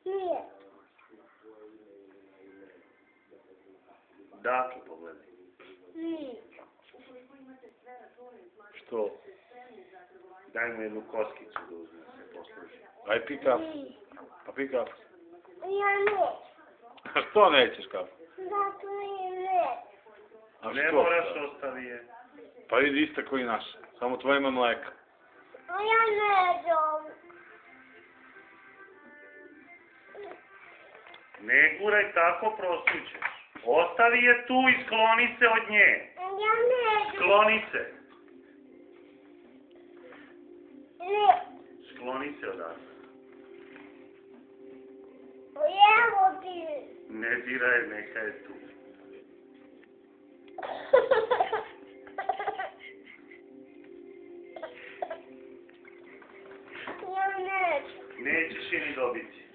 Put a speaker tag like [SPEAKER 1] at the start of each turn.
[SPEAKER 1] Nije.
[SPEAKER 2] Daki pogledaj.
[SPEAKER 1] Nije.
[SPEAKER 3] Što?
[SPEAKER 2] Daj mu jednu koskicu da uzme se posluži.
[SPEAKER 3] Aj pi kafu.
[SPEAKER 1] Nije.
[SPEAKER 3] Pa pi kafu.
[SPEAKER 1] Ja neću.
[SPEAKER 3] A što nećeš kafu?
[SPEAKER 1] Zato nije neću.
[SPEAKER 3] A
[SPEAKER 2] Ne
[SPEAKER 3] što?
[SPEAKER 2] moraš ostavi je.
[SPEAKER 3] Pa vidi isto koji naš. Samo tvoje ima mleka.
[SPEAKER 1] A ja neću.
[SPEAKER 2] Ne guraj tako, prosućeš. Ostavi je tu i skloni se od nje.
[SPEAKER 1] Ja neću.
[SPEAKER 2] Skloni se.
[SPEAKER 1] Ne.
[SPEAKER 2] Skloni se odavde.
[SPEAKER 1] Evo ti.
[SPEAKER 2] Ne diraj, neka je tu.
[SPEAKER 1] Ja neću.
[SPEAKER 2] Nećeš je ni dobiti.